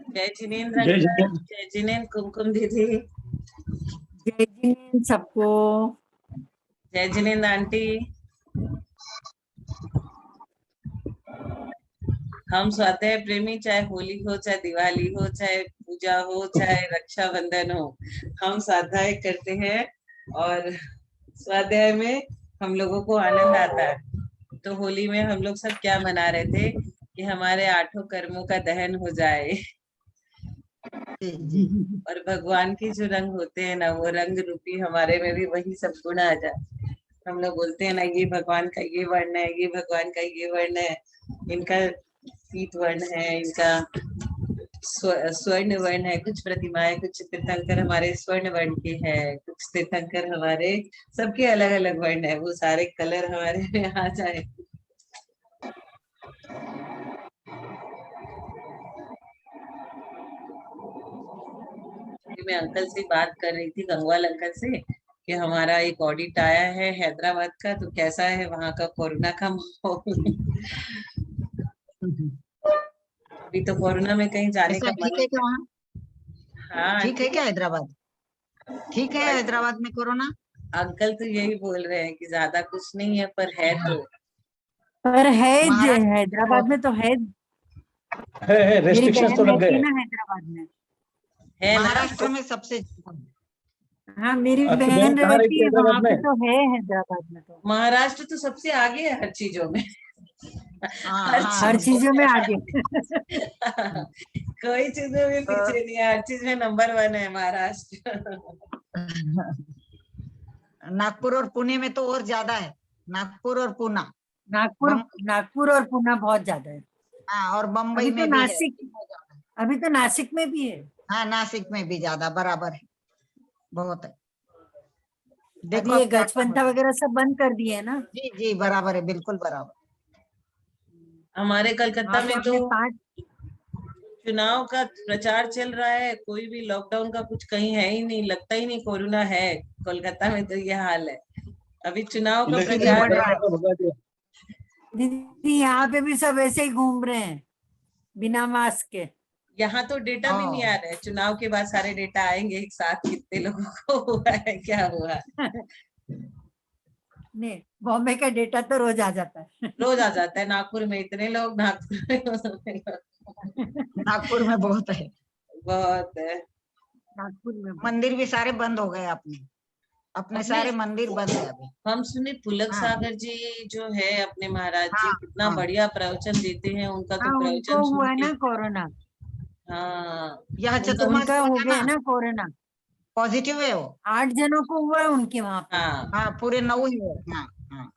जय जिनेन्द्र जय अंकल, जिनेन्द्र। जय जिनेन्द्र कुमकुम दीदी, जय जिनेन्द्र सबको। जय जिनेन्द्र आंटी। हम स्वाध्याय प्रेमी, चाहे होली हो, चाहे दिवाली हो, चाहे पूजा हो, चाहे रक्षाबंधन हो, हम स्वाध्याय करते हैं और स्वाध्याय में हम लोगों को आनंद आता है। तो होली में हम लोग सब क्या मना रहे थे कि हमारे 8 कर्मों का दहन हो जाए और भगवान के जो रंग होते हैं ना, वो रंग रूपी हमारे में भी वही सब गुण आ जाए। हम लोग बोलते हैं ना, ये भगवान का ये वर्ण है, ये भगवान का ये वर्ण है, इनका पीत वर्ण है, इनका स्वर्ण वर्ण है, कुछ प्रतिमाएं, कुछ तीर्थंकर हमारे स्वर्ण वर्ण के हैं, कुछ तीर्थंकर हमारे, सबके अलग अलग वर्ण है, वो सारे कलर हमारे में आ जाए। मैं अंकल से बात कर रही थी, गंगवाल अंकल से, कि हमारा एक ऑडिट आया है हैदराबाद का, तो कैसा है वहाँ का कोरोना का माहौल। अभी तो कोरोना में कहीं जाने का मन। ठीक है क्या वहाँ? हाँ ठीक है क्या हैदराबाद? ठीक है हैदराबाद में कोरोना? अंकल तो यही बोल रहे हैं कि ज्यादा कुछ नहीं है, पर है तो। पर है हैदराबाद में तो है मेरी रेस्ट्रिक्शंस तो बहन लग रहती गए है ना हैदराबाद में। है ना? महाराष्ट्र में सबसे हाँ मेरी अच्छा, बहन कहाँ रहती रहती है है वहाँ हैदराबाद पे, में? तो है हैदराबाद में तो। महाराष्ट्र तो सबसे आगे है हर चीजों में। हर चीजों में आगे। कोई चीजों में पीछे नहीं है, हर चीज में नंबर 1 है महाराष्ट्र। नागपुर और पुणे में तो और ज्यादा है। नागपुर और पुणे। नागपुर और पुणे बहुत ज्यादा है। हाँ, और बम्बई अभी में तो भी नासिक, अभी तो नासिक में भी है। हाँ, नासिक में भी ज्यादा, बराबर है, बहुत है। देखो ये गजपंथा वगैरह सब बंद कर दिए है ना। जी जी, बराबर है, बिल्कुल बराबर। हमारे कलकत्ता में तो 5 चुनाव का प्रचार चल रहा है, कोई भी लॉकडाउन का कुछ कहीं है ही नहीं, लगता ही नहीं कोरोना है। कोलकाता में तो ये हाल है, अभी चुनाव का प्रचार है। दीदी यहाँ पे भी सब ऐसे ही घूम रहे हैं बिना मास्क के। यहाँ तो डेटा भी नहीं आ रहा है, चुनाव के बाद सारे डेटा आएंगे एक साथ, कितने लोगों को हुआ है, क्या हुआ है। नहीं, बॉम्बे का डेटा तो रोज आ जाता है। रोज आ जाता है, नागपुर में इतने लोग, नागपुर में नागपुर में बहुत है, बहुत है। नागपुर में मंदिर भी सारे बंद हो गए अपने सारे मंदिर बंद है अभी। हम सुने पुलक सागर जी जो है अपने महाराज जी, कितना बढ़िया प्रवचन देते हैं, उनका तो प्रवचन उनको सुन हुआ के। ना कोरोना। हाँ, यह उनका हो गया ना कोरोना, पॉजिटिव है वो। 8 जनों को हुआ उनके वहाँ पे। हाँ, पूरे 9 ही है। हाँ,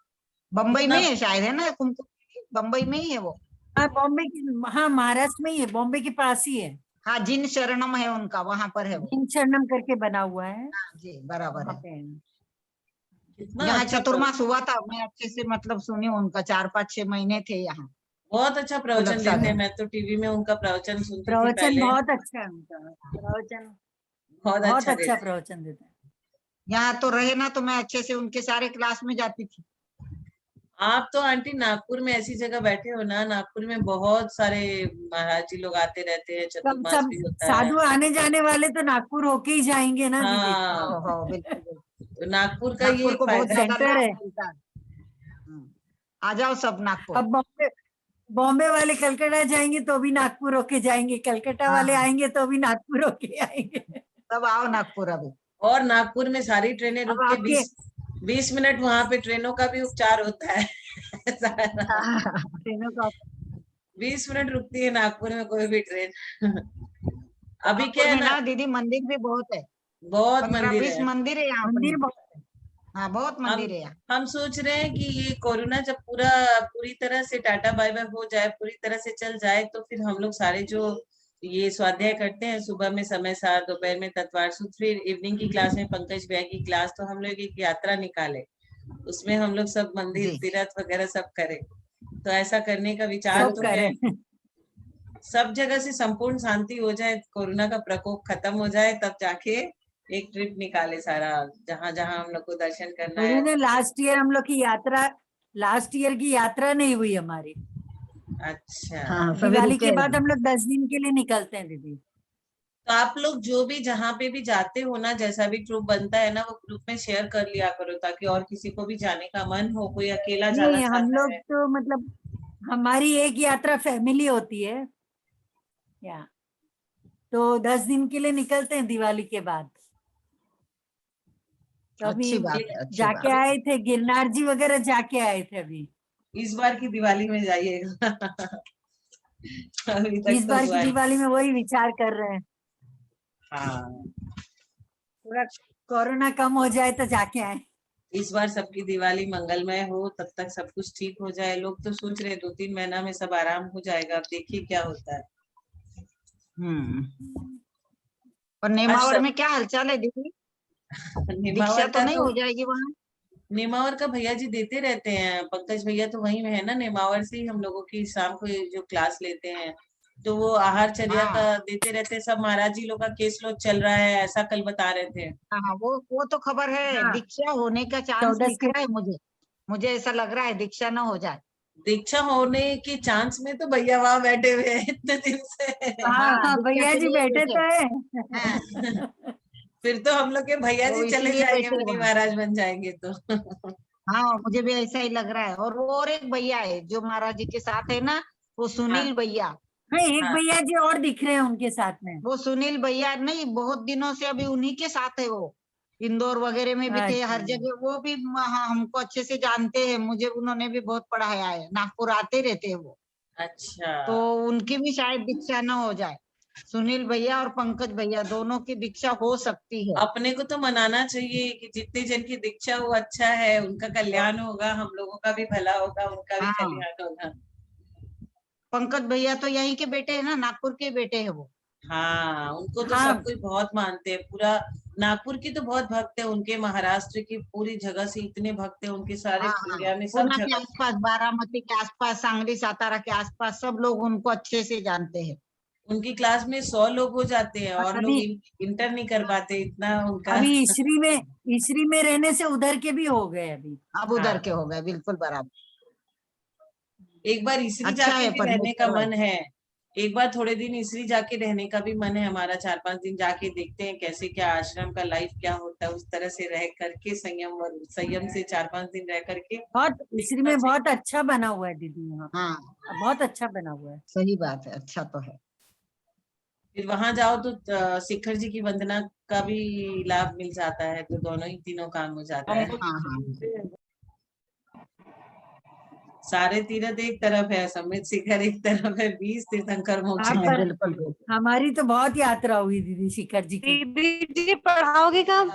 बम्बई में है शायद, है ना कुमकुम? बम्बई में ही है वो। हाँ बॉम्बे की, हाँ महाराष्ट्र में ही है, बॉम्बे के पास ही है। हाँ, जिन शरणम है उनका, वहां पर है वो। जिन शरणम करके बना हुआ है। हाँ जी, बराबर है। यहाँ चतुर्मास हुआ था, मैं अच्छे से मतलब सुनी उनका, 4-5-6 महीने थे यहाँ। बहुत अच्छा प्रवचन देते हैं, मैं तो टीवी में उनका प्रवचन सुनती थी प्रवचन पहले। बहुत अच्छा है उनका प्रवचन, बहुत अच्छा प्रवचन देते हैं। यहाँ तो रहे ना, तो मैं अच्छे से उनके सारे क्लास में जाती थी। आप तो आंटी नागपुर में ऐसी जगह बैठे हो ना, नागपुर में बहुत सारे महाराज जी लोग आते रहते हैं, चतुर्मास भी होता है। साधु आने जाने वाले तो नागपुर होके ही जाएंगे ना दीदी। हाँ, बिल्कुल। तो नागपुर का ये को बहुत सेंटर है। आ जाओ सब नागपुर। अब बॉम्बे वाले कलकत्ता जाएंगे तो भी नागपुर होके जाएंगे, कलकत्ता वाले आएंगे तो भी नागपुर होके आएंगे। सब आओ नागपुर अभी। और नागपुर में सारी ट्रेनें रुक के 20 मिनट वहां पे ट्रेनों का भी उपचार होता है। ट्रेनों का 20 मिनट रुकती है नागपुर में कोई भी ट्रेन। अभी क्या है ना दीदी, मंदिर भी बहुत है, बहुत 15-20 मंदिर है यहाँ। मंदिर हाँ, बहुत मंदिर है। हम सोच रहे हैं कि ये कोरोना जब पूरी तरह से टाटा बाय बाय हो जाए, पूरी तरह से चल जाए, तो फिर हम लोग सारे जो ये स्वाध्याय करते हैं सुबह में समय सार, दोपहर में तत्वार सूत्र, फिर इवनिंग की क्लास में पंकज भैया की क्लास, तो हम लोग एक यात्रा निकाले, उसमें हम लोग सब मंदिर तीर्थ वगैरह सब करें। तो ऐसा करने का विचार तो है, सब जगह से संपूर्ण शांति हो जाए, कोरोना का प्रकोप खत्म हो जाए, तब जाके एक ट्रिप निकाले सारा, जहां जहां हम लोग को दर्शन करना है। लास्ट ईयर हम लोग की यात्रा, लास्ट ईयर की यात्रा नहीं हुई हमारी। अच्छा, हाँ सभी दिवाली रुके के हैं बाद अभी। हम लोग 10 दिन के लिए निकलते हैं दीदी। तो आप लोग जो भी जहाँ पे भी जाते हो ना, जैसा भी ग्रुप बनता है ना, वो ग्रुप में शेयर कर लिया करो ताकि और किसी को भी जाने का मन हो, कोई अकेला जाना नहीं, हम चाहता लोग है। तो मतलब हमारी एक यात्रा फैमिली होती है या, तो 10 दिन के लिए निकलते हैं दिवाली के बाद। तो अभी अच्छी बात ए- है, अच्छी जाके बात। आए थे, गिरनार जी वगैरह जाके आए थे अभी। इस बार की दिवाली में जाइएगा। अभी तक इस तो बार हुआ की नहीं। दिवाली में वही विचार कर रहे हैं, हाँ, थोड़ा कोरोना कम हो जाए तो जाके आए। इस बार सबकी दिवाली मंगलमय हो, तब तक सब कुछ ठीक हो जाए। लोग तो सोच रहे 2-3 महीना में सब आराम हो जाएगा, अब देखिए क्या होता है। हम्म। और आज नेमावर सब में क्या हालचाल है दीदी? दीक्षा निमावर तो का नहीं तो, हो जाएगी वहां? नेमावर का भैया जी देते रहते हैं, पंकज भैया तो वहीं में है ना, नेमावर से ही हम लोगों की शाम को ये जो क्लास लेते हैं, तो वो आहारचर्या का हाँ देते रहते हैं। सब महाराज जी लोग का केस लो चल रहा है, ऐसा कल बता रहे थे। हाँ, वो तो खबर है। हाँ, दीक्षा होने का चांस 14 दिख के। रहा है मुझे। मुझे ऐसा लग रहा है दीक्षा ना हो जाए। दीक्षा होने के चांस में तो भैया वहां बैठे हुए हैं इतने दिन से। हाँ हाँ, हाँ, दीक्षा भैया के जी लिए बैठे बैठे। तो हाँ, है। फिर तो हम लोग के भैया वो जी चले इसीलिए जाएंगे, बैठे हैं मुनि वहां। महाराज बन जाएंगे तो। हाँ, मुझे भी ऐसा ही लग रहा है। और वो और एक भैया है जो महाराज जी के साथ है ना, वो हाँ सुनील भैया। हाँ, एक हाँ। भैया जी और दिख रहे हैं उनके साथ में। वो सुनील भैया नहीं, बहुत दिनों से अभी उन्हीं के साथ है वो। इंदौर वगैरह में भी थे, हर अच्छा, जगह वो भी। हाँ, हमको अच्छे से जानते हैं, मुझे उन्होंने भी बहुत पढ़ाया है। नागपुर आते रहते हैं वो। अच्छा, तो उनकी भी शायद दीक्षा न हो जाए। सुनील भैया और पंकज भैया दोनों की दीक्षा हो सकती है। अपने को तो मनाना चाहिए कि जितने जन की दीक्षा वो अच्छा है, उनका कल्याण होगा, हम लोगों का भी भला होगा, उनका भी हाँ, कल्याण होगा। पंकज भैया तो यहीं के बेटे हैं ना, नागपुर के बेटे हैं वो। हाँ, उनको तो सब हाँ कोई बहुत मानते हैं, पूरा नागपुर की तो बहुत भक्त है उनके, महाराष्ट्र की पूरी जगह से इतने भक्त है उनके, सारे हाँ हाँ, इंडिया में सब पुणे के जगह से। आसपास, बारामती के आसपास, सांगली सातारा के आसपास सब लोग उनको अच्छे से जानते हैं। उनकी क्लास में 100 लोग हो जाते हैं और और लोग अभी इंटर नहीं कर पाते, इतना उनका। अभी इसरी में रहने से उधर के भी हो गए अभी। अब उधर हाँ, के हो गए, बिल्कुल बराबर। एक बार इसरी अच्छा जाके है भी रहने का परमेश्वर भाई। मन है। एक बार थोड़े दिन इसरी जाके रहने का भी मन है हमारा, 4-5 दिन जाके देखते हैं कैसे क्या आश्रम का लाइफ क्या होता है, उस तरह से रह करके संयम और संयम से 4-5 दिन रह करके बहुत इसरी देखना में चाहिए। बहुत अच्छा बना हुआ है दीदी, यहाँ हाँ, बहुत अच्छा बना हुआ है। सही बात है, अच्छा तो है। फिर वहां जाओ तो शिखर जी की वंदना का भी लाभ मिल जाता है, तो दोनों ही तीनों काम हो जाता है। हाँ हाँ, सारे तीर्थ एक तरफ है, समेत शिखर एक तरफ है, 20 तीर्थंकर मोक्ष हाँ, में। हाँ, पर बिल्कुल बिल्कुल। हमारी तो बहुत यात्रा हुई दीदी शिखर जी की। दीदी जी पढ़ाओगे कब?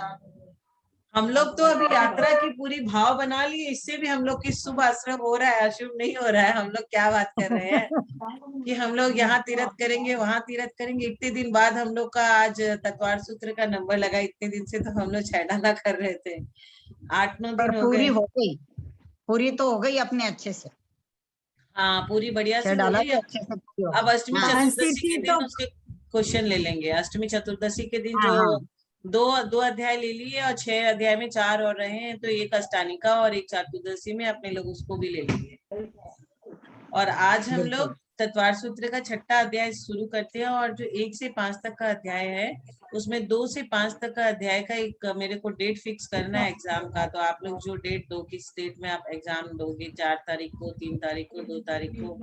हम लोग तो अभी यात्रा की पूरी भाव बना लिए, इससे भी हम लोग की शुभ आश्रम हो रहा है, अशुभ नहीं हो रहा है। हम लोग क्या बात कर रहे हैं कि हम लोग यहाँ तीर्थ करेंगे, वहां तीर्थ करेंगे। इतने दिन बाद हम लोग का आज तत्वार सूत्र का नंबर लगा, इतने दिन से तो हम लोग छैडाना कर रहे थे, 8-9 पर दिन हो पूरी गए। हो गई, पूरी तो हो गई अपने अच्छे से। हाँ, पूरी बढ़िया से छह हो डाला गई। तो अच्छे से पूरी हो अब गई। अष्टमी हाँ चतुर्दशी के संस्कृति तो दिन उसके क्वेश्चन ले लेंगे। अष्टमी चतुर्दशी के दिन हाँ जो हाँ, दो दो अध्याय ले लिए, और 6 अध्याय में 4 और रहे हैं, तो एक अष्टानिका और एक चतुर्दशी में अपने लोग उसको भी ले लेंगे। और आज हम लोग बिल्कुल। तत्वार सूत्र का 6ठा अध्याय शुरू करते हैं, और जो 1 से 5 तक का अध्याय है, उसमें 2 से 5 तक का अध्याय का एक मेरे को डेट फिक्स करना है एग्जाम का। तो आप लोग जो डेट दो, किस डेट में आप एग्जाम दोगे, 4 तारीख को, 3 तारीख को, 2 तारीख को,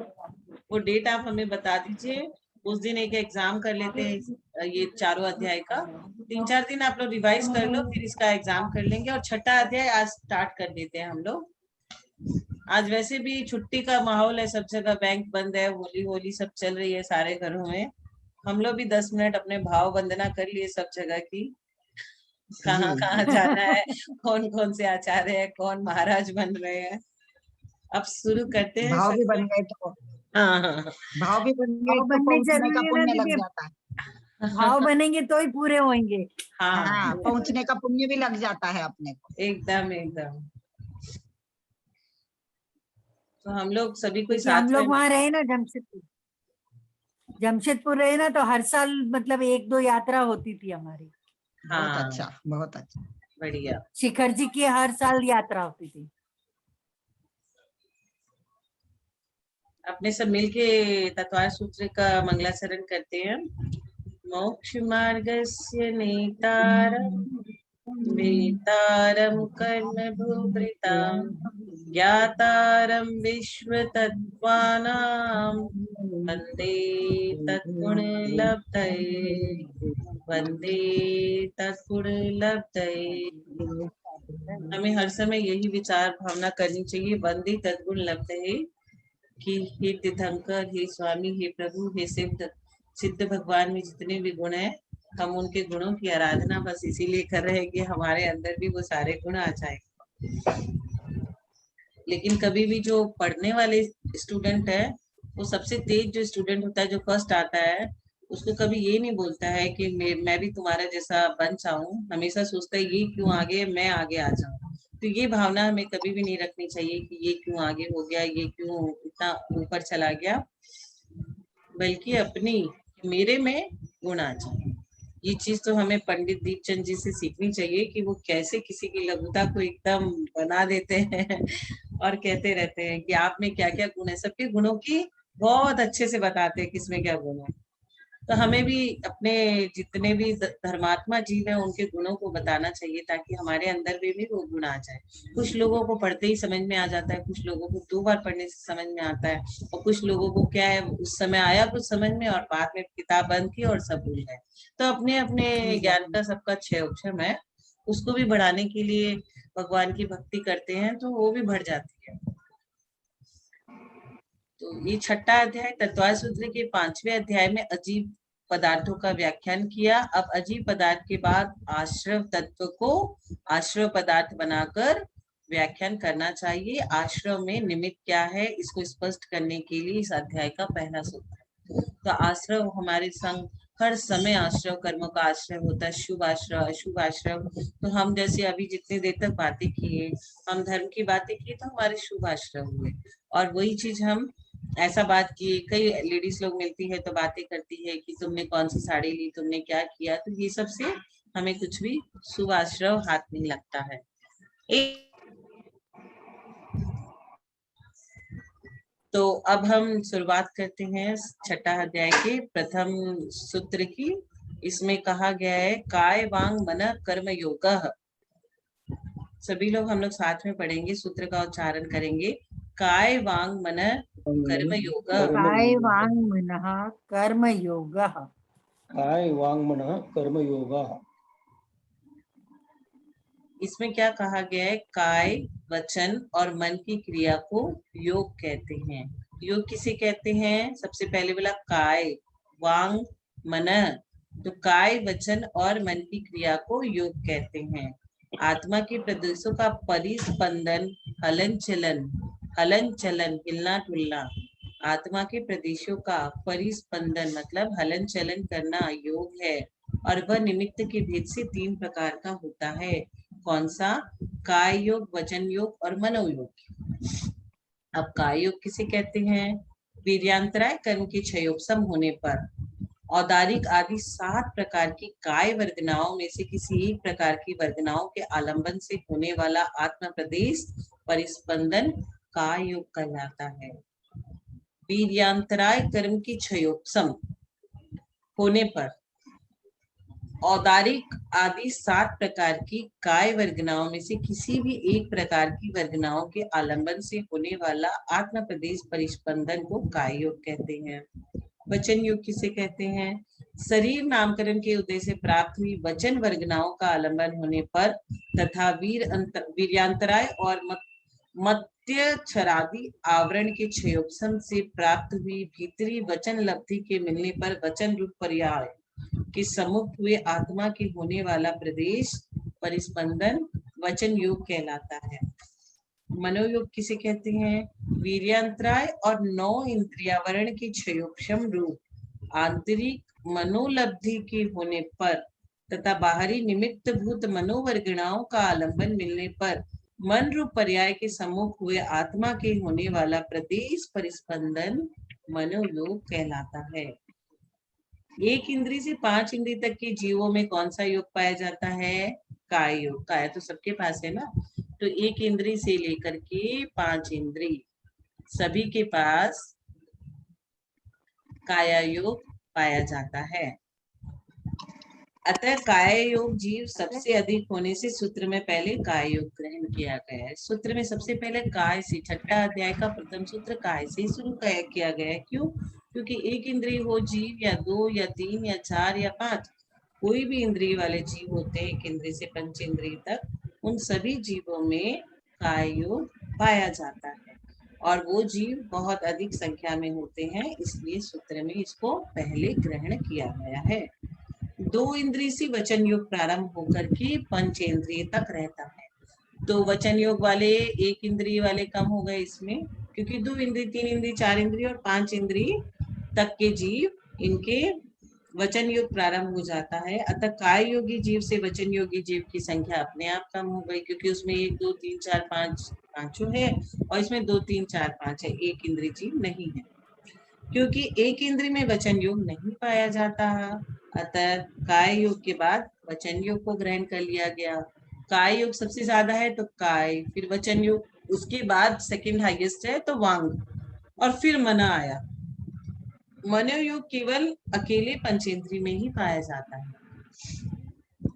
वो डेट आप हमें बता दीजिए। उस दिन एक एग्जाम कर लेते हैं ये चारों अध्याय का। 3-4 दिन आप लोग रिवाइज कर लो, फिर इसका एग्जाम कर लेंगे। और 6ठा अध्याय आज स्टार्ट कर देते हैं हम लोग। आज वैसे भी छुट्टी का माहौल है, सब जगह बैंक बंद है, होली होली सब चल रही है सारे घरों में। हम लोग भी 10 मिनट अपने भाव वंदना कर लिए सब जगह की, जी, कहाँ कहाँ जाना है, कौन कौन से आचार्य है, कौन महाराज बन रहे हैं। अब शुरू करते हैं भाव सब भी बन लोग। गए तो, हाँ हाँ भाव भी बन गए भाव तो बनने पहुंचने का जरूरी है ना पुण्य लग दीदी, जाता है। भाव बनेंगे तो ही पूरे होंगे। हाँ, हाँ, पहुंचने का पुण्य भी लग जाता है अपने को। एकदम एकदम। तो हम लोग सभी कोई क्योंकि हम साथ में। लोग वहां रहे ना, जमशेदपुर रहे ना, तो हर साल मतलब 1-2 यात्रा होती थी हमारी। बहुत हाँ, अच्छा, बहुत अच्छा। बढ़िया। शिखर जी की हर साल यात्रा होती थी। अपने सब मिलके तत्वार सूत्र का मंगलाचरण करते हैं। मोक्ष मार्गस्य नेतारं वेतारं कर्म भूभृतां ज्ञातारं विश्वतत्त्वानां वन्दे तत्पुण्यलब्धये वन्दे तत्पुण्यलब्धये। हमें हर समय यही विचार भावना करनी चाहिए, वंदे तद्गुण लब्धये, कि हे तीर्थंकर, हे स्वामी, हे प्रभु, हे सिद्ध भगवान में जितने भी गुण हैं, हम उनके गुणों की आराधना बस इसीलिए कर रहे हैं कि हमारे अंदर भी वो सारे गुण आ जाए। लेकिन कभी भी जो पढ़ने वाले स्टूडेंट है, वो सबसे तेज जो स्टूडेंट होता है, जो फर्स्ट आता है, उसको कभी ये नहीं बोलता है कि मैं भी तुम्हारा जैसा बन जाऊं। हमेशा सोचता है ये क्यों आगे, मैं आगे आ जाऊं। तो ये भावना हमें कभी भी नहीं रखनी चाहिए कि ये क्यों आगे हो गया, ये क्यों इतना ऊपर चला गया, बल्कि अपनी मेरे में गुण आ जाए। ये चीज तो हमें पंडित दीपचंद जी से सीखनी चाहिए कि वो कैसे किसी की लघुता को एकदम बना देते हैं और कहते रहते हैं कि आप में क्या क्या गुण है। सबके गुणों की बहुत अच्छे से बताते हैं किसमें क्या गुण है। तो हमें भी अपने जितने भी धर्मात्मा जीव हैं उनके गुणों को बताना चाहिए, ताकि हमारे अंदर भी वो गुण आ जाए। कुछ लोगों को पढ़ते ही समझ में आ जाता है, कुछ लोगों को 2 बार पढ़ने से समझ में आता है, और कुछ लोगों को क्या है, उस समय आया कुछ समझ में और बाद में किताब बंद की और सब भूल गए। तो अपने अपने ज्ञान का सबका क्षय है, उसको भी बढ़ाने के लिए भगवान की भक्ति करते हैं तो वो भी बढ़ जाती है। तो ये 6वां अध्याय तत्वार सूत्र के 5वें अध्याय में अजीब पदार्थों का व्याख्यान किया। अब अजीब पदार्थ के बाद आश्रव तत्व को आश्रव पदार्थ बनाकर व्याख्यान करना चाहिए। आश्रव में निमित्त क्या है, इसको स्पष्ट करने के लिए इस अध्याय का पहला सूत्र। तो आश्रव हमारे संग हर समय आश्रव कर्मों का आश्रय होता है, शुभ आश्रय, अशुभ आश्रय। तो हम जैसे अभी जितनी देर तक बातें किए, हम धर्म की बातें की, तो हमारे शुभ आश्रय हुए। और वही चीज हम ऐसा बात की, कई लेडीज लोग मिलती है तो बातें करती है कि तुमने कौन सी साड़ी ली, तुमने क्या किया, तो ये सब से हमें कुछ भी शुभ आश्रय हाथ नहीं लगता है। तो अब हम शुरुआत करते हैं 6वां अध्याय के प्रथम सूत्र की। इसमें कहा गया है काय वांग मन कर्म योगः। सभी लोग हम लोग साथ में पढ़ेंगे, सूत्र का उच्चारण करेंगे। काय वांग मन कर्म योगः। काय वांग मनः कर्म योगः। काय वांग मनः कर्म योगः। इसमें क्या कहा गया है, काय वचन और मन की क्रिया को योग कहते हैं। योग किसे कहते हैं? सबसे पहले बोला काय वांग मन, तो काय वचन और मन की क्रिया को योग कहते हैं। आत्मा के प्रदेशों का परिस्पंदन, हलन चलन, हिलना डुलना, आत्मा के प्रदेशों का परिस्पंदन मतलब हलन चलन करना योग है। और वह निमित्त के भेद से 3 प्रकार का होता है। कौन सा? काय योग, वचन योग और मनोयोग। अब काय योग किसे कहते हैं? वीर्यांतराय कर्म के क्षयोपशम होने पर औदारिक आदि 7 प्रकार की काय वर्गनाओं में से किसी एक प्रकार की वर्गनाओं के आलंबन से होने वाला आत्म प्रदेश परिस्पंदन काय योग कहलाता है। वीर्यांतराय कर्म की क्षयोपशम होने पर औदारिक आदि 7 प्रकार की काय वर्गनाओं में से किसी भी एक प्रकार की वर्गनाओं के आलंबन से होने वाला आत्म प्रदेश परिस्पंदन को काय योग कहते हैं। वचन योग किसे कहते हैं? शरीर नामकरण के उद्देश्य से प्राप्त हुई वचन वर्गनाओं का आलंबन होने पर तथा वीर्यांतराय और मत्य क्षरादि आवरण के क्षयोपशम से प्राप्त हुई भीतरी वचन लब्धि के मिलने पर वचन रूप पर्याय कि सम्मुख हुए आत्मा के होने वाला प्रदेश परिस्पंदन वचन योग कहलाता है। मनोयोग किसे कहते हैं? वीर्यांतराय और 9 इंद्रियावरण के क्षयोपशम रूप आंतरिक मनोलब्धि के होने पर तथा बाहरी निमित्त भूत मनोवर्गणाओं का आलंबन मिलने पर मन रूप पर्याय के सम्मुख हुए आत्मा के होने वाला प्रदेश परिस्पंदन मनोयोग कहलाता है। 1 इंद्री से 5 इंद्री तक के जीवों में कौन सा योग पाया जाता है? काय योग। काय तो सबके पास है ना, तो 1 इंद्री से लेकर के 5 इंद्री सभी के पास काया योग पाया जाता है। अतः काय योग जीव सबसे अधिक होने से सूत्र में पहले काय योग ग्रहण किया गया है। सूत्र में सबसे पहले काय से, छठा अध्याय का प्रथम सूत्र काय से शुरू किया गया है। क्यों? क्योंकि एक इंद्रिय हो जीव, या दो या तीन या चार या पांच, कोई भी इंद्रिय वाले जीव होते हैं, एक इंद्रिय से पंच इंद्रिय तक, उन सभी जीवों में काय योग पाया जाता है और वो जीव बहुत अधिक संख्या में होते हैं, इसलिए सूत्र में इसको पहले ग्रहण किया गया है। दो इंद्रिय से वचन योग प्रारंभ होकर के पंचेंद्रिय तक रहता है। तो वचन योग वाले एक इंद्रिय वाले कम हो गए इसमें, क्योंकि दो इंद्रिय, तीन इंद्रिय, चार इंद्रिय और पांच इंद्रिय तक के जीव, इनके वचन योग प्रारंभ हो जाता है। अतः काय योगी जीव से वचन योगी जीव की संख्या अपने आप कम हो गई, क्योंकि उसमें 1 2 3 4 5 पांचों है और इसमें 2 3 4 5 है, एक इंद्रिय जीव नहीं है, क्योंकि एक इंद्रिय में वचन योग नहीं पाया जाता। अतः काय योग के बाद वचन योग को ग्रहण कर लिया गया। काय योग सबसे ज्यादा है तो काय, फिर वचन योग, उसके बाद सेकंड हाईएस्ट है तो वांग, और फिर मना आया। मनोयोग केवल अकेले पंचेंद्रिय में ही पाया जाता है।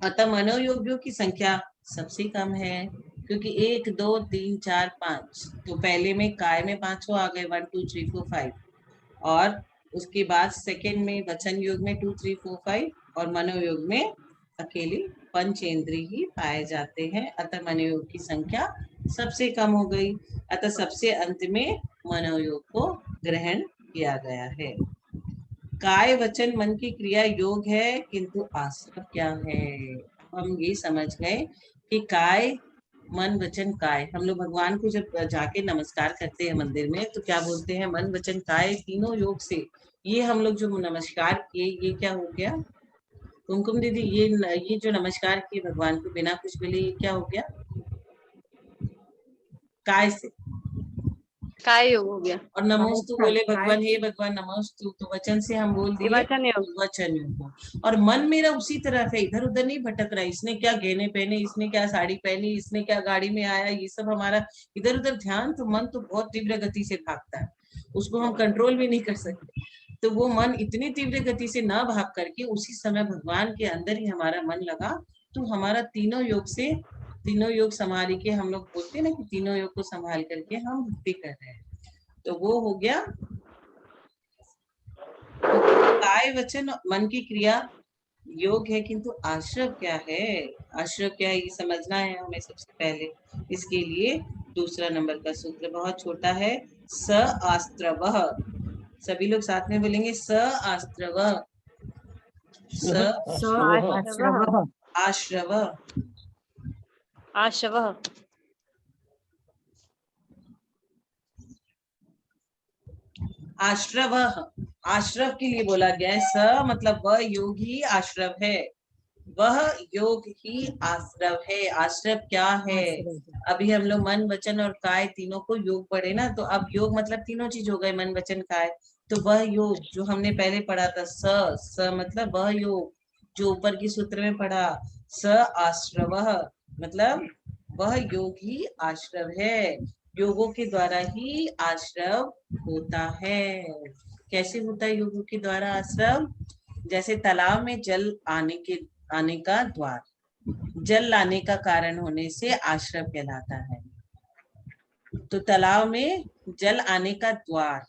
अतः मनोयोगियों की संख्या सबसे कम है, क्योंकि 1 2 3 4 5, तो पहले में काय में पांचों आ गए, 1 2 3 4 5, और उसके बाद सेकंड में वचन योग में 2 3 4 5, और मनोयोग में अकेले पंचेंद्रिय ही पाए जाते हैं। अतः मनोयोग की संख्या सबसे कम हो गई। अतः सबसे अंत में मनोयोग को ग्रहण किया गया है। काय वचन मन की क्रिया योग है, किंतु आश्रव क्या है? हम ये समझ गए कि काय मन वचन काय, हम लोग भगवान को जब जाके नमस्कार करते हैं मंदिर में तो क्या बोलते हैं? मन वचन काय तीनों योग से। ये हम लोग जो नमस्कार किए, ये क्या हो गया कुमकुम दीदी? ये जो नमस्कार किए भगवान को बिना कुछ बोले, ये क्या हो गया? काय से। काय योग हो गया। और नमोस्तु बोले भगवान, हे भगवान नमोस्तु, तो वचन से हम बोल दिए वचन योग। वचन योग। और मन मेरा उसी तरफ है, इधर उधर नहीं भटक रहा, इसने क्या गहने पहने, इसने क्या साड़ी पहनी, इसने क्या गाड़ी में आया, ये सब हमारा इधर उधर ध्यान, तो मन तो बहुत तीव्र गति से भागता है, उसको हम कंट्रोल भी नहीं कर सकते। तो वो मन इतनी तीव्र गति से ना भाग करके उसी समय भगवान के अंदर ही हमारा मन लगा, तो हमारा तीनों योग से, तीनों योग संभाल के, हम लोग बोलते हैं ना कि तीनों योग को संभाल करके हम भक्ति कर रहे हैं, तो वो हो गया। काय वचन मन की क्रिया योग है, किंतु आश्रव क्या है? आश्रव क्या है ये समझना है हमें सबसे पहले। इसके लिए दूसरा नंबर का सूत्र बहुत छोटा है, स आस्त्रवः। सभी लोग साथ में बोलेंगे, स आस्त्रवः। स आश्रवः। आश्रव। आश्रवः। आश्रव, आश्रव के लिए बोला गया है। स मतलब वह योग ही आश्रव है, वह योग ही आश्रव है। आश्रव क्या है? अभी हम लोग मन वचन और काय तीनों को योग पढ़े ना, तो अब योग मतलब तीनों चीज हो गए, मन वचन काय। तो वह योग जो हमने पहले पढ़ा था, स मतलब वह योग जो ऊपर की सूत्र में पढ़ा, स आश्रवः मतलब वह योग ही आश्रव है। योगों के द्वारा ही आश्रव होता है। कैसे होता है योगों के द्वारा आश्रव? जैसे तालाब में जल आने का द्वार, जल लाने का कारण होने से आश्रव कहलाता है। तो तालाब में जल आने का द्वार,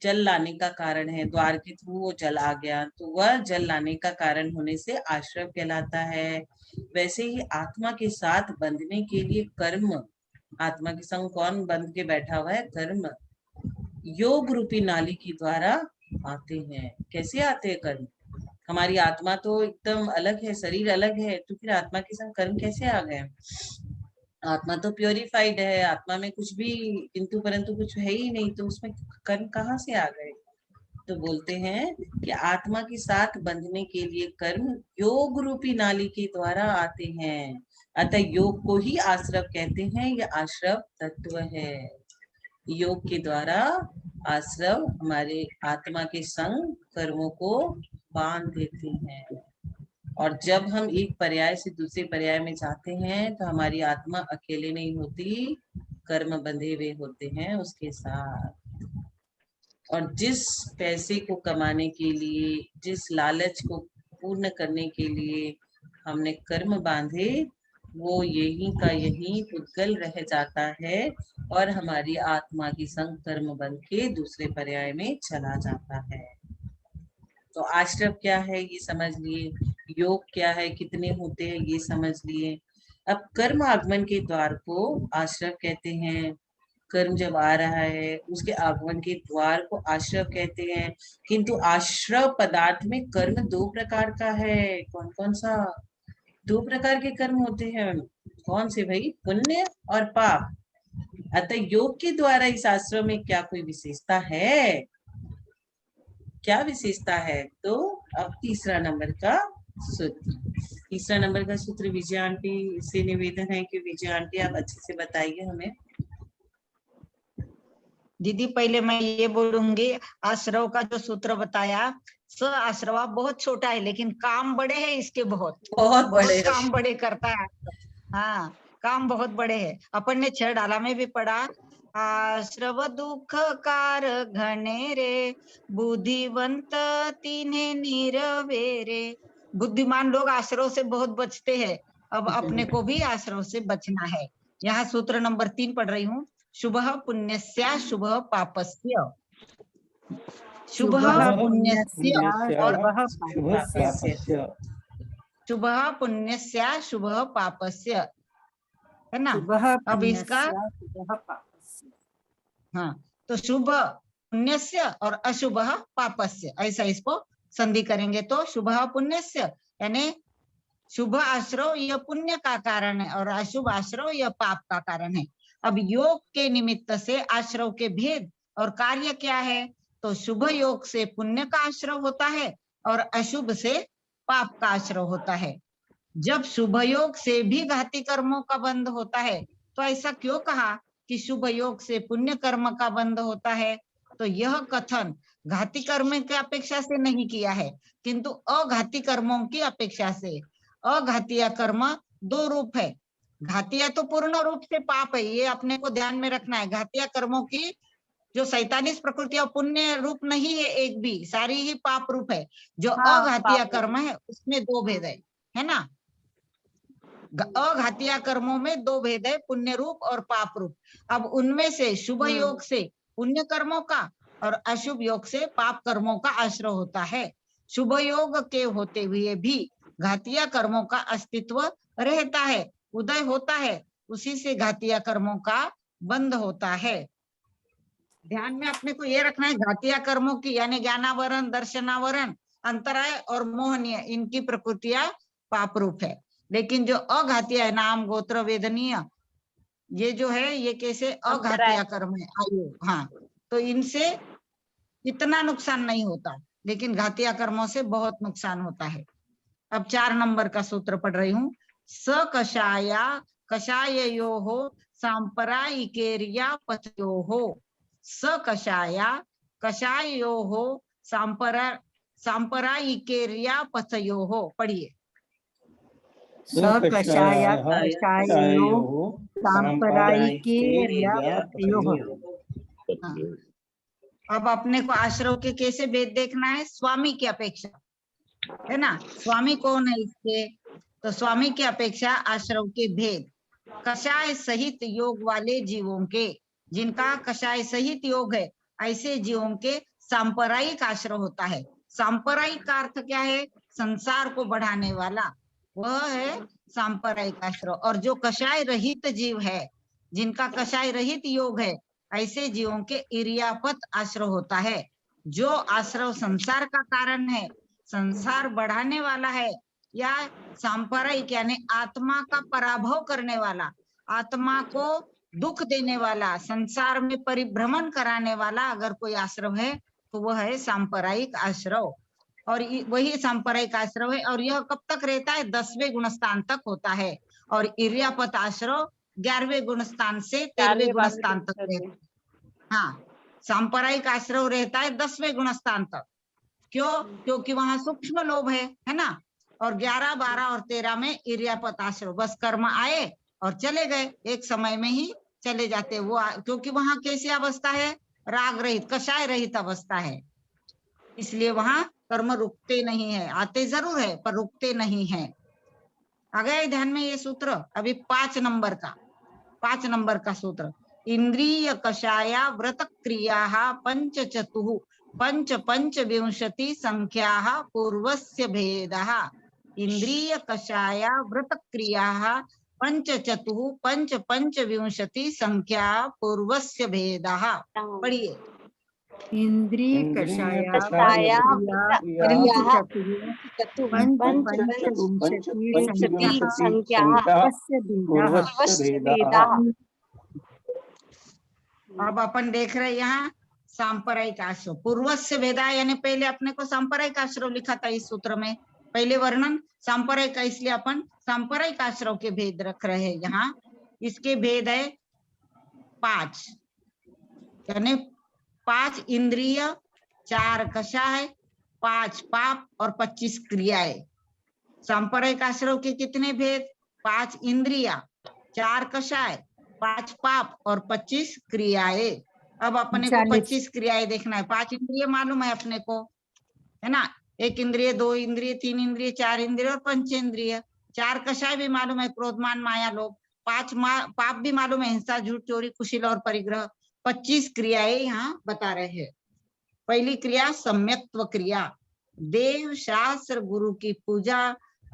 जल लाने का कारण है, द्वार के थ्रू वो जल आ गया, तो वह जल लाने का कारण होने से आश्रव कहलाता है। वैसे ही आत्मा के साथ बंधने के लिए कर्म, आत्मा के संग कौन बंध के बैठा हुआ है? कर्म। योग रूपी नाली के द्वारा आते हैं। कैसे आते हैं कर्म? हमारी आत्मा तो एकदम अलग है, शरीर अलग है, तो फिर आत्मा के संग कर्म कैसे आ गए? आत्मा तो प्योरीफाइड है, आत्मा में कुछ भी किंतु परंतु कुछ है ही नहीं, तो उसमें कर्म कहाँ से आ गए? तो बोलते हैं कि आत्मा के साथ बंधने के लिए कर्म योग रूपी नाली के द्वारा आते हैं। अतः योग को ही आश्रव कहते हैं, यह आश्रव तत्व है। योग के द्वारा आश्रव हमारे आत्मा के संग कर्मों को बांध देते हैं, और जब हम एक पर्याय से दूसरे पर्याय में जाते हैं तो हमारी आत्मा अकेले नहीं होती, कर्म बंधे हुए होते हैं उसके साथ। और जिस पैसे को कमाने के लिए, जिस लालच को पूर्ण करने के लिए हमने कर्म बांधे, वो यहीं का यहीं पुद्गल रह जाता है और हमारी आत्मा की संग कर्म बन के दूसरे पर्याय में चला जाता है। तो आश्रव क्या है ये समझ लिए, योग क्या है, कितने होते हैं ये समझ लिए। अब कर्म आगमन के द्वार को आश्रव कहते हैं। कर्म जब आ रहा है उसके आगमन के द्वार को आश्रव कहते हैं। किंतु आश्रव पदार्थ में कर्म दो प्रकार का है। कौन कौन सा? दो प्रकार के कर्म होते हैं। कौन से भाई? पुण्य और पाप। अतः योग के द्वारा इस आश्रम में क्या कोई विशेषता है? क्या विशेषता है? तो अब तीसरा नंबर का सूत्र विजय आंटी से निवेदन है कि विजय आंटी आप अच्छे से बताइए हमें। दीदी पहले मैं ये बोलूंगी, आश्रव का जो सूत्र बताया, स आश्रवा बहुत छोटा है लेकिन काम बड़े हैं इसके, बहुत बड़े काम बड़े करता है। हाँ, काम बहुत बड़े हैं। अपन ने 6 डाला में भी पढ़ा, आश्रव दुख कार घने रे, बुद्धिवंत तिन्हे निरवेरे। बुद्धिमान लोग आश्रव से बहुत बचते हैं। अब अपने को भी आश्रव से बचना है। यहाँ सूत्र नंबर 3 पढ़ रही हूँ। शुभः पुण्यस्य शुभः पापस्य। शुभः पुण्यस्य और शुभः पुण्यस्य शुभः पापस्य, है ना? अब इसका हाँ, तो शुभ पुण्यस्य और अशुभ पापस्य, ऐसा इसको संधि करेंगे तो शुभ पुण्यस्य यानी शुभ आश्रव यह पुण्य का कारण है और अशुभ आश्रव यह पाप का कारण है। अब योग के निमित्त से आश्रव के भेद और कार्य क्या है? तो शुभ योग से पुण्य का आश्रव होता है और अशुभ से पाप का आश्रव होता है। जब शुभ योग से भी घाती कर्मों का बंध होता है, तो ऐसा क्यों कहा कि शुभ योग से पुण्य कर्म का बंध होता है? तो यह कथन घाती कर्म की अपेक्षा से नहीं किया है, किंतु अघाती कर्मों की अपेक्षा से। अघातीय कर्म 2 रूप है। घातीय तो पूर्ण रूप से पाप है, ये अपने को ध्यान में रखना है। घातीय कर्मों की जो 47 प्रकृति पुण्य रूप नहीं है एक भी, सारी ही पाप रूप है। जो अघातीय कर्म है उसमें 2 भेद है ना? अघातीय कर्मों में 2 भेद है, पुण्य रूप और पाप रूप। अब उनमें से शुभ योग से पुण्य कर्मों का और अशुभ योग से पाप कर्मों का आश्रय होता है। शुभ योग के होते हुए भी घातीय कर्मों का अस्तित्व रहता है, उदय होता है, उसी से घातीय कर्मों का बंध होता है। ध्यान में अपने को ये रखना है, घातीय कर्मों की यानी ज्ञानावरण, दर्शनावरण, अंतराय और मोहनीय, इनकी प्रकृतियां पाप रूप है। लेकिन जो अघातीय है, नाम गोत्र वेदनीय, ये जो है ये कैसे अघातीय कर्म है, आयु। हाँ, तो इनसे इतना नुकसान नहीं होता, लेकिन घातीय कर्मों से बहुत नुकसान होता है। अब 4 नंबर का सूत्र पढ़ रही हूँ। स कषाया कषाययोः सांपरायिकेर्या पथयोः। स कषाया कषाययोः सांपरायिकेर्या पथयोः। पढ़िए। सकषाया कषाययोः सांपरायिकेर्या पथयोः। अब अपने को आश्रव के कैसे भेद देखना है? स्वामी की अपेक्षा, है ना? स्वामी कौन है इसके? तो स्वामी की अपेक्षा आश्रव के भेद। कषाय सहित योग वाले जीवों के, जिनका कषाय सहित योग है, ऐसे जीवों के सांप्रदायिक आश्रय होता है। सांप्रदायिक का अर्थ क्या है? संसार को बढ़ाने वाला, वह है सांप्रदायिक आश्रय। और जो कषाय रहित जीव है, जिनका कषाय रहित योग है, ऐसे जीवों के इरियापत आश्रय होता है। जो आश्रय संसार का कारण है, संसार बढ़ाने वाला है, या सांप्रदायिक यानी आत्मा का पराभव करने वाला, आत्मा को दुख देने वाला, संसार में परिभ्रमण कराने वाला अगर कोई आश्रय है तो वह है सांप्रदायिक आश्रय। और वही सांप्रदायिक आश्रय है, और यह कब तक रहता है? 10वें गुणस्थान तक होता है। और इरियापत आश्रय 11वें गुणस्थान से 13वें गुणस्थान तक रहता है। हाँ, सांप्रदायिक आश्रय रहता है 10वें गुणस्थान तक। क्यों? क्योंकि वहां सूक्ष्म लोभ है ना? और 11, 12 और 13 में इरियापत आश्रय, बस कर्म आए और चले गए, एक समय में ही चले जाते वो, क्योंकि वहां कैसी अवस्था है? राग रहित, कषाय रहित अवस्था है, इसलिए वहां कर्म रुकते नहीं है, आते जरूर है पर रुकते नहीं है। आ गया ध्यान में ये सूत्र। अभी 5 नंबर का सूत्र, इंद्रिय कषाया व्रत क्रिया पंचचतुः पंचविंशति संख्या पूर्वस्य भेदः। इंद्रिय कषाया व्रत क्रिया पंचचतुः पंचविंशति संख्या पूर्वस्य भेदः। पढ़िए। इंद्रिय इंद्रिय कषाया कषाया क्रिया पंचविंशति संख्या पूर्वस्य भेदः। पूर्वस्य भेदः। अब अपन देख रहे हैं यहाँ सांप्रदायिक आश्रव, पूर्वस्य भेदा, यानी पहले अपने को सांप्रदायिक आश्रव लिखा था इस सूत्र में, पहले वर्णन सांप्रदायिक का, इसलिए अपन सांप्रदायिक आश्रव के भेद रख रहे हैं यहाँ। इसके भेद है 5, यानी 5 इंद्रिय, 4 कषाय, 5 पाप और 25 क्रियाएं। सांप्रदायिक आश्रव के कितने भेद? 5 इंद्रिया, 4 कषाय, 5 पाप और 25 क्रियाएं। अब अपने को 25 क्रियाएं देखना है। 5 इंद्रिय मालूम है अपने को, है ना, 1 इंद्रिय, 2 इंद्रिय, 3 इंद्रिय, 4 इंद्रिय और पंचेंद्रिय। 4 कषाय भी मालूम है, क्रोधमान माया लोभ। 5 पाप भी मालूम है, हिंसा झूठ चोरी कुशील और परिग्रह। 25 क्रियाएं यहाँ बता रहे हैं। पहली क्रिया सम्यक्त्व क्रिया, देव शास्त्र गुरु की पूजा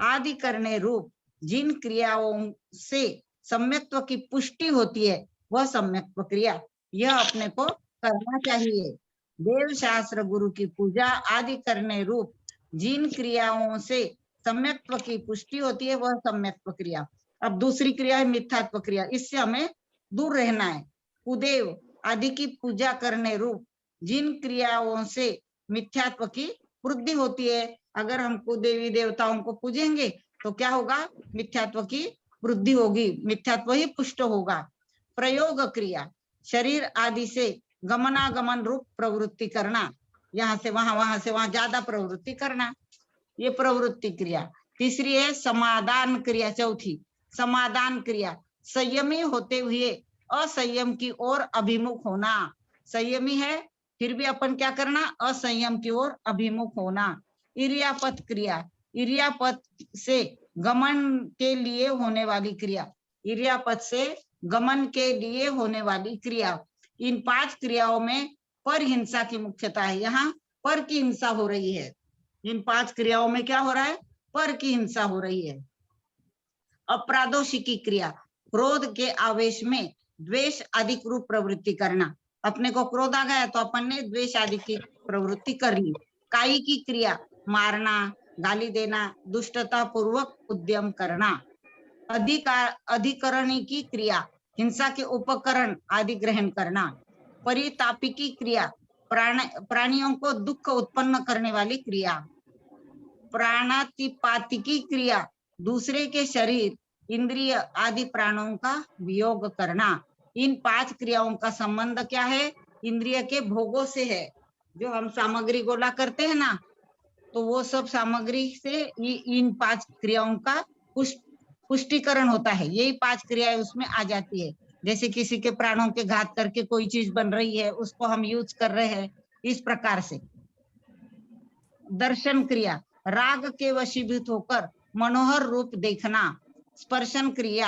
आदि करने रूप जिन क्रियाओं से सम्यक्त्व की पुष्टि होती है वह सम्यक्त्व क्रिया, यह अपने को करना चाहिए। देव शास्त्र गुरु की पूजा आदि करने रूप जिन क्रियाओं से सम्यक्त्व की पुष्टि होती है वह सम्यक्त्व क्रिया। अब दूसरी क्रिया है मिथ्यात्व क्रिया, इससे हमें दूर रहना है। कुदेव आदि की पूजा करने रूप जिन क्रियाओं से मिथ्यात्व की वृद्धि होती है, अगर हमको देवी देवताओं को पूजेंगे तो क्या होगा? मिथ्यात्व की वृद्धि होगी, मिथ्यात्व ही पुष्ट होगा। प्रयोग क्रिया, शरीर आदि से गमनागमन रूप प्रवृत्ति करना, यहाँ से वहां, वहां से वहां ज्यादा प्रवृत्ति करना, ये प्रवृत्ति क्रिया। तीसरी है समाधान क्रिया, चौथी समाधान क्रिया, संयमी होते हुए असंयम की ओर अभिमुख होना। संयमी है फिर भी अपन क्या करना? असंयम की ओर अभिमुख होना। इर्यापत क्रिया, इर्यापत से गमन के लिए होने वाली क्रिया, इर्यापत से गमन के लिए होने वाली क्रिया। इन 5 क्रियाओं में पर हिंसा की मुख्यता है, यहाँ पर की हिंसा हो रही है। इन 5 क्रियाओं में क्या हो रहा है? पर की हिंसा हो रही है। अप्रादोषिकी क्रिया, क्रोध के आवेश में द्वेष आदि रूप प्रवृत्ति करना। अपने को क्रोध आ गया तो अपन ने द्वेष आदि की प्रवृत्ति कर ली। काई की क्रिया, मारना, गाली देना, दुष्टता पूर्वक उद्यम करना। अधिकरणी की क्रिया, हिंसा के उपकरण आदि ग्रहण करना। परितापिकी क्रिया, प्राणियों को दुख उत्पन्न करने वाली क्रिया। प्राणातिपातिकी क्रिया, दूसरे के शरीर, इंद्रिय आदि प्राणों का वियोग करना। इन 5 क्रियाओं का संबंध क्या है? इंद्रिय के भोगों से है। जो हम सामग्री गोला करते हैं ना, तो वो सब सामग्री से इन 5 क्रियाओं का पुष्टिकरण होता है। यही 5 क्रियाएं उसमें आ जाती है। जैसे किसी के प्राणों के घात करके कोई चीज बन रही है, उसको हम यूज कर रहे हैं, इस प्रकार से। दर्शन क्रिया, राग के वशीभूत होकर मनोहर रूप देखना। स्पर्शन क्रिया,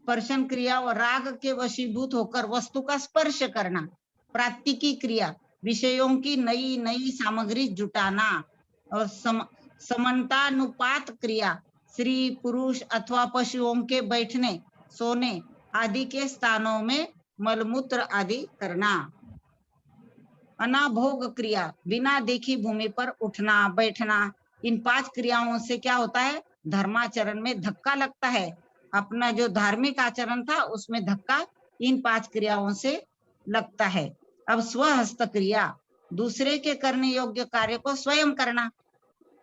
स्पर्शन क्रिया और राग के वशीभूत होकर वस्तु का स्पर्श करना। प्रातिकी क्रिया, विषयों की नई नई सामग्री जुटाना। और समन्तानुपात क्रिया, स्त्री पुरुष अथवा पशुओं के बैठने सोने आदि के स्थानों में मलमूत्र आदि करना। अनाभोग क्रिया, बिना देखी भूमि पर उठना बैठना। इन 5 क्रियाओं से क्या होता है? धर्माचरण में धक्का लगता है। अपना जो धार्मिक आचरण था उसमें धक्का इन 5 क्रियाओं से लगता है। अब स्वहस्त क्रिया, दूसरे के करने योग्य कार्य को स्वयं करना।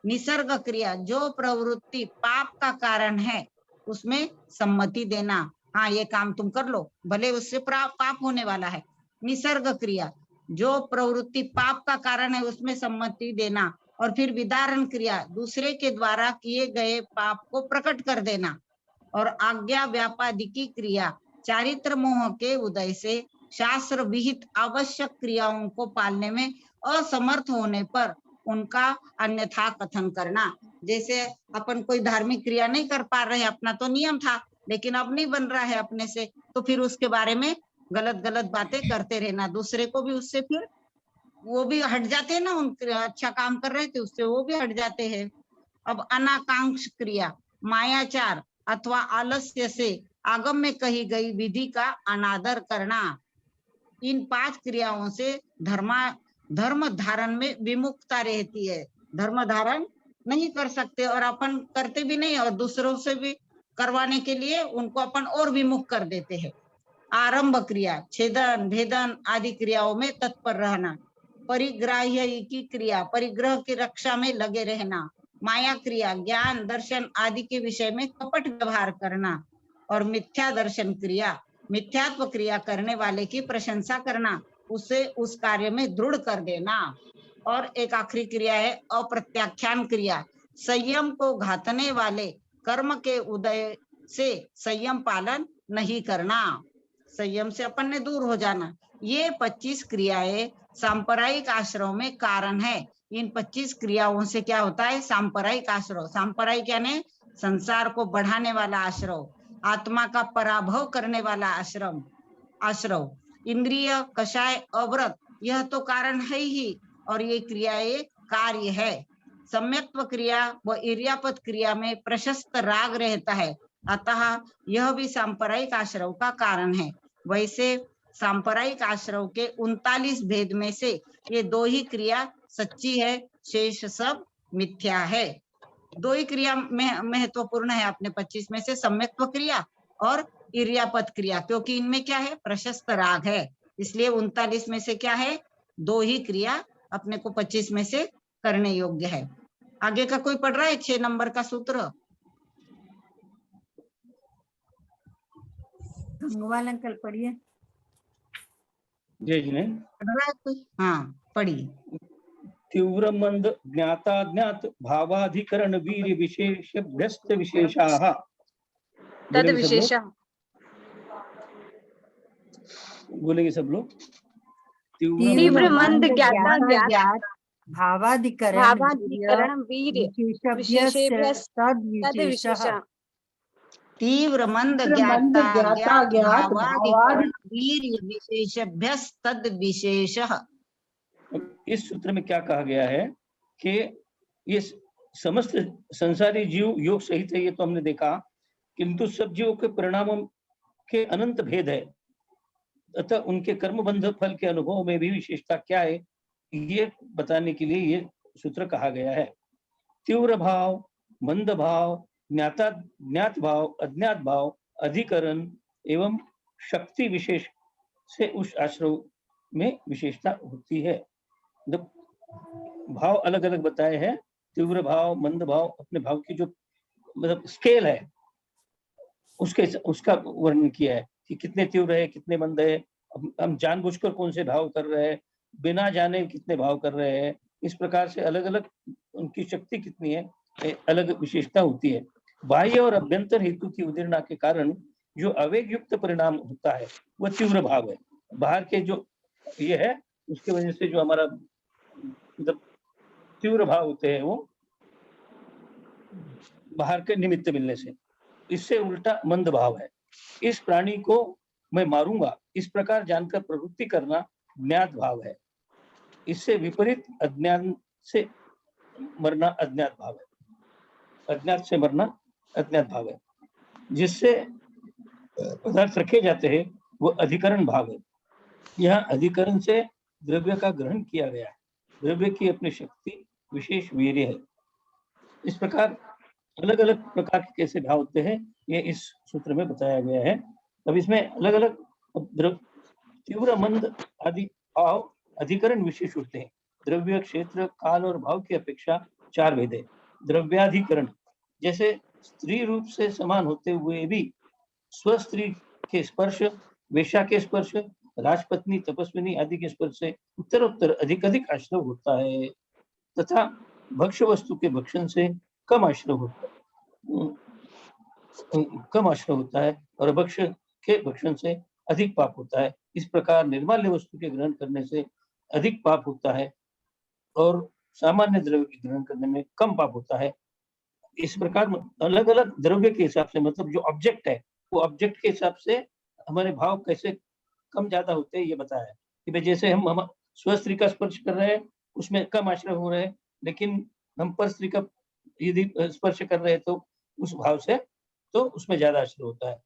निसर्ग क्रिया, जो प्रवृत्ति पाप का कारण है उसमें सम्मति देना। हाँ, ये काम तुम कर लो, भले उससे पाप होने वाला है। निसर्ग क्रिया, जो प्रवृत्ति पाप का कारण है उसमें सम्मति देना। और फिर विदारण क्रिया, दूसरे के द्वारा किए गए पाप को प्रकट कर देना। और आज्ञा व्यापादिकी क्रिया, चारित्र मोह के उदय से शास्त्र विहित आवश्यक क्रियाओं को पालने में असमर्थ होने पर उनका अन्यथा कथन करना। जैसे अपन कोई धार्मिक क्रिया नहीं कर पा रहे, अपना तो नियम था लेकिन अब नहीं बन रहा है अपने से, तो फिर उसके बारे में गलत गलत बातें करते रहना, दूसरे को भी उससे फिर वो भी हट जाते हैं ना, उन अच्छा काम कर रहे थे उससे वो भी हट जाते हैं। अब अनाकांक्ष क्रिया, मायाचार अथवा आलस्य से आगम में कही गई विधि का अनादर करना। इन 5 क्रियाओं से धर्म धारण में विमुखता रहती है, धर्म धारण नहीं कर सकते और अपन करते भी नहीं, और दूसरों से भी करवाने के लिए उनको अपन और विमुख कर देते हैं। आरंभ क्रिया, छेदन भेदन आदि क्रियाओं में तत्पर रहना। परिग्राह्य की क्रिया, परिग्रह की रक्षा में लगे रहना। माया क्रिया, ज्ञान दर्शन आदि के विषय में कपट व्यवहार करना। और मिथ्या दर्शन क्रिया, मिथ्यात्व क्रिया करने वाले की प्रशंसा करना, उसे उस कार्य में दृढ़ कर देना। और एक आखिरी क्रिया है अप्रत्याख्यान क्रिया, संयम को घातने वाले कर्म के उदय से संयम पालन नहीं करना, संयम से अपन ने दूर हो जाना। ये 25 क्रियाएं सांप्रदायिक आश्रम में कारण है। इन 25 क्रियाओं से क्या होता है? सांप्रदायिक आश्रम, सांप्रदायिक यानी संसार को बढ़ाने वाला आश्रम, आत्मा का पराभव करने वाला आश्रम। इंद्रिय कषाय अव्रत, यह तो कारण है ही, और ये क्रियाएं कार्य है। सम्यक्त्व क्रिया व इर्यापत क्रिया में प्रशस्त राग रहता है, अतः यह भी सांप्रदायिक आश्रम का कारण है। वैसे सांप्रदायिक आश्रम के 39 भेद में से ये 2 ही क्रिया सच्ची है, शेष सब मिथ्या है। 2 ही क्रिया महत्वपूर्ण है अपने 25 में से, सम्यक्त्व क्रिया और इर्यापत क्रिया, क्योंकि इनमें क्या है? प्रशस्त राग है, इसलिए 39 में से क्या है? 2 ही क्रिया अपने को 25 में से करने योग्य है। आगे का कोई पढ़ रहा है 6 नंबर का सूत्र? गंगवाल अंकल पढ़िए। जय जी ने पढ़ रहा है कोई? हाँ पढ़िए। तीव्र मंद ज्ञाताज्ञात भावाधिकरण वीर्य विशेष व्यस्त विशेषाः। तद विशेष, बोलेंगे सब लोग। तीव्र मंद ज्ञात भावाधिकरण भावाधिकरण वीर्य विशेषेभ्यः तद तद विशेषः। तीव्र मंद ज्ञाता ज्ञात भावाधिकरण वीर्य विशेषेभ्यस्तद विशेषः। इस सूत्र में क्या कहा गया है कि ये समस्त संसारी जीव योग सहित है, ये तो हमने देखा, किंतु सब जीवों के परिणामों के अनंत भेद है, अतः उनके कर्मबंध फल के अनुभव में भी विशेषता क्या है, ये बताने के लिए ये सूत्र कहा गया है। तीव्र भाव, मंद भाव, ज्ञात भाव, अज्ञात भाव, अधिकरण एवं शक्ति विशेष से उस आश्रम में विशेषता होती है। भाव अलग अलग बताए हैं, तीव्र भाव, मंद भाव, अपने भाव की जो मतलब स्केल है उसका वर्णन किया है कि कितने तीव्र है, कितने मंद है, हम जानबूझकर कौन से भाव कर रहे हैं, बिना जाने कितने भाव कर रहे हैं, इस प्रकार से अलग अलग उनकी शक्ति कितनी है, अलग विशेषता होती है। बाह्य और अभ्यंतर हेतु की उदीर्णा के कारण जो अवेग युक्त परिणाम होता है वह तीव्र भाव है। बाहर के जो ये है उसके वजह से जो हमारा मतलब तीव्र भाव होते हैं वो बाहर के निमित्त मिलने से, इससे उल्टा मंद भाव है। इस प्राणी को मैं मारूंगा इस प्रकार जानकर प्रवृत्ति करना ज्ञात भाव है। इससे विपरीत अज्ञान से मरना अज्ञात भाव है, अज्ञात से मरना अज्ञात भाव है। जिससे पदार्थ रखे जाते हैं वो अधिकरण भाव है। यहाँ अधिकरण से द्रव्य का ग्रहण किया गया है, द्रव्य की अपनी शक्ति विशेष वीर्य है। इस प्रकार अलग अलग प्रकार के कैसे भाव होते हैं ये इस सूत्र में बताया गया है। अब इसमें अलग अलग तीव्र मंद आदि भाव अधिकरण विशेष होते हैं। द्रव्य, क्षेत्र, काल और भाव की अपेक्षा 4 भेद है। द्रव्याधिकरण, जैसे स्त्री रूप से समान होते हुए भी स्वस्त्री के स्पर्श, वेश्या के स्पर्श, राजपत्नी, तपस्विनी आदि के स्पर्श से उत्तरोत्तर अधिक आश्रय होता है, तथा भक्ष्य वस्तु के भक्षण से कम आश्रय होता है और भक्ष्य के भक्षण से अधिक पाप होता है। इस प्रकार निर्माल्य वस्तु के ग्रहण करने से अधिक पाप होता है और सामान्य द्रव्य के ग्रहण करने में कम पाप होता है। इस प्रकार अलग अलग द्रव्य के हिसाब से, मतलब जो ऑब्जेक्ट है वो ऑब्जेक्ट के हिसाब से हमारे भाव कैसे कम ज्यादा होते हैं ये बताया है कि भाई जैसे हम स्वस्त्री का स्पर्श कर रहे हैं उसमें कम आश्रय हो रहे हैं, लेकिन हम परस्त्री का यदि स्पर्श कर रहे हैं तो उस भाव से तो उसमें ज्यादा आश्रय होता है।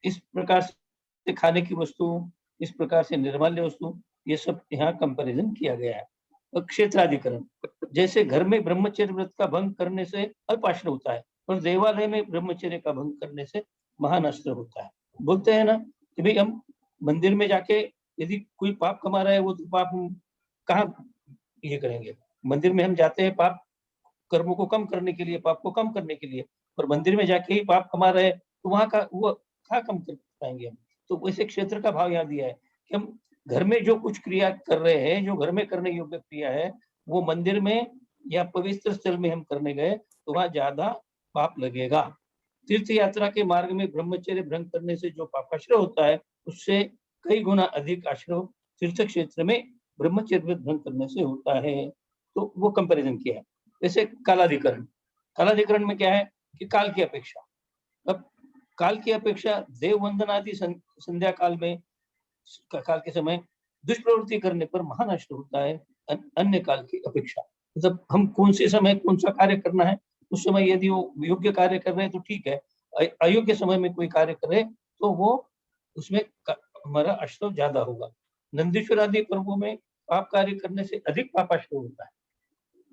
इस प्रकार से खाने की वस्तु, इस प्रकार से निर्माल्य वस्तु, ये सब यहाँ कंपैरिजन किया गया है। और क्षेत्राधिकरण, जैसे घर में ब्रह्मचर्य व्रत का भंग करने से अल्प आश्रय होता है और देवालय में ब्रह्मचर्य का भंग करने से महान आश्रय होता है। बोलते हैं ना कि भाई हम मंदिर में जाके यदि कोई पाप कमा रहा है वो तो पाप कहाँ ये करेंगे, मंदिर में हम जाते हैं पाप कर्मों को कम करने के लिए, पाप को कम करने के लिए, और मंदिर में जाके ही पाप कमा रहे हैं तो वहां का वो कहाँ कम कर पाएंगे हम। तो वैसे क्षेत्र का भाव यहाँ दिया है कि हम घर में जो कुछ क्रिया कर रहे हैं, जो घर में करने योग्य क्रिया है, वो मंदिर में या पवित्र स्थल में हम करने गए तो वहां ज्यादा पाप लगेगा। तीर्थ यात्रा के मार्ग में ब्रह्मचर्य भंग करने से जो पापाश्रय होता है उससे कई गुना अधिक आश्रय तीर्थ क्षेत्र में ब्रह्मचर्य भंग करने से होता है। तो वो कंपैरिजन किया है। जैसे कालाधिकरण, कालाधिकरण में क्या है कि काल की अपेक्षा, अब काल की अपेक्षा देव वंदन आदि संध्या काल में, काल के समय दुष्प्रवृत्ति करने पर महान आश्रय होता है अन्य काल की अपेक्षा। मतलब हम कौन से समय कौन सा कार्य करना है, उस समय यदि वो योग्य कार्य कर रहे हैं तो ठीक है, अयोग्य समय में कोई कार्य करे तो वो उसमें हमारा आश्रय ज्यादा होगा। नंदीश्वर आदि पर्वों में पाप कार्य करने से अधिक पापाश्रय होता है।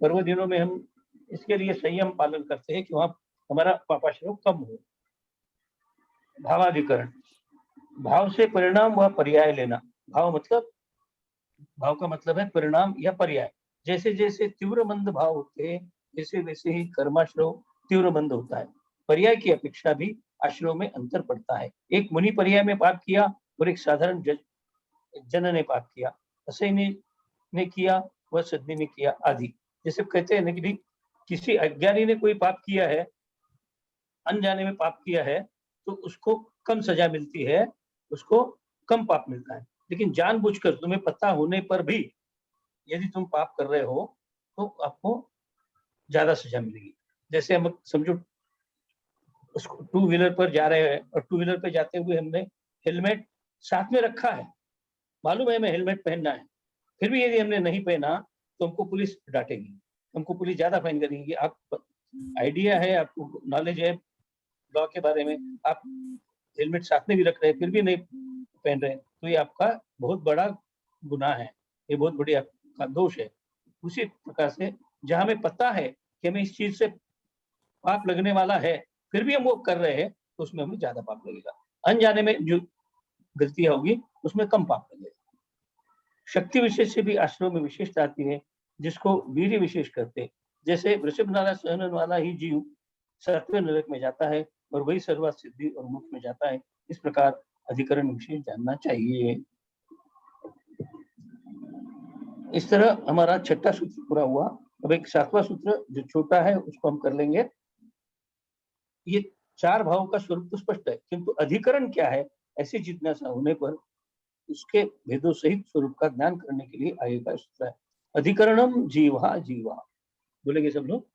पर्व दिनों में हम इसके लिए संयम पालन करते हैं कि वहां हमारा पापाश्रय कम हो। भावाधिकरण, भाव से परिणाम व पर्याय लेना। भाव मतलब, भाव का मतलब है परिणाम या पर्याय। जैसे जैसे तीव्र मंद भाव होते हैं वैसे वैसे ही कर्माश्रय तीव्र मंद होता है। पर्याय की अपेक्षा भी आश्रयों में अंतर पड़ता है। एक मुनि पर्याय में पाप किया और एक साधारण जन ने पाप किया, असैनी ने किया व सदनी ने किया आदि। जैसे कहते हैं ना कि किसी अज्ञानी ने कोई पाप किया है, अनजाने में पाप किया है तो उसको कम सजा मिलती है, उसको कम पाप मिलता है। लेकिन जानबूझकर तुम्हें पता होने पर भी यदि तुम पाप कर रहे हो तो आपको ज्यादा सजा मिलेगी। जैसे हम समझो टू व्हीलर पर जा रहे हैं और टू व्हीलर पर जाते हुए हमने हेलमेट साथ में रखा है, मालूम है हमें हेलमेट पहनना है, फिर भी यदि हमने नहीं पहना तो हमको पुलिस डांटेगी, हमको पुलिस ज्यादा फाइन करेगी। आप आइडिया है, आपको नॉलेज है लॉ के बारे में, आप हेलमेट साथ में भी रख रहे हैं फिर भी नहीं पहन रहे तो ये आपका बहुत बड़ा गुनाह है, ये बहुत बड़ी आपका दोष है। उसी प्रकार से जहां हमें पता है कि हमें इस चीज से पाप लगने वाला है फिर भी हम वो कर रहे हैं तो उसमें हमें ज्यादा पाप लगेगा। अनजाने में जो गलतियां होगी उसमें कम पाप लगेगा। शक्ति विशेष से भी आश्रम में विशेषता आती है जिसको वीर्य विशेष करते हैं। जैसे वृषभ नाला सहन वाला ही जीव सातवें नरक में जाता है और वही सर्वात सिद्धि और मोक्ष में जाता है। इस प्रकार अधिकरण विशेष जानना चाहिए। इस तरह हमारा छठा सूत्र पूरा हुआ। अब एक सातवां सूत्र जो छोटा है उसको हम कर लेंगे। ये चार भावों का स्वरूप तो स्पष्ट है, किंतु अधिकरण क्या है ऐसी जिज्ञासा होने पर उसके भेदों सहित स्वरूप का ज्ञान करने के लिए आगे का सूत्र है। अधिकरणम जीवा जीवा, बोलेंगे सब लोग।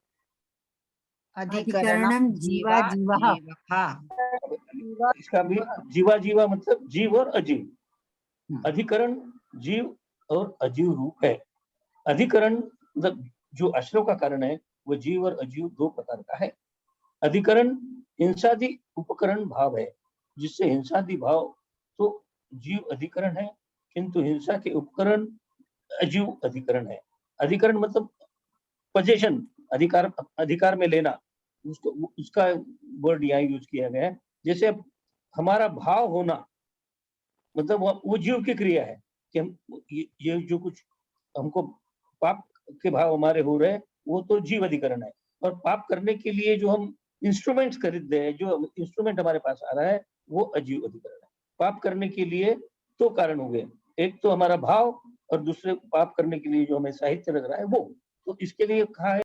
अधिकरणम जीवा जीवा। इसका भी जीवा जीवा मतलब जीव और अजीव। अधिकरण जीव और अजीव रूप है। अधिकरण मतलब जो आश्रय का कारण है वो जीव और अजीव दो प्रकार का है। अधिकरण हिंसादि उपकरण भाव है, जिससे हिंसादि भाव तो जीव अधिकरण है किंतु हिंसा के उपकरण अजीव अधिकरण है। अधिकरण मतलब पोजीशन, अधिकार, अधिकार में लेना, उसको उसका वर्ड यहाँ यूज किया गया है। जैसे हमारा भाव होना मतलब वो जीव की क्रिया है कि हम ये जो कुछ हमको पाप के भाव हमारे हो रहे हैं वो तो जीव अधिकरण है। और पाप करने के लिए जो हम इंस्ट्रूमेंट्स खरीद रहे हैं, जो इंस्ट्रूमेंट हमारे पास आ रहा है वो अजीव अधिकरण है। पाप करने के लिए दो कारण हो गए, एक तो हमारा भाव और दूसरे पाप करने के लिए जो हमें साहित्य लग रहा है वो। तो इसके लिए कहा है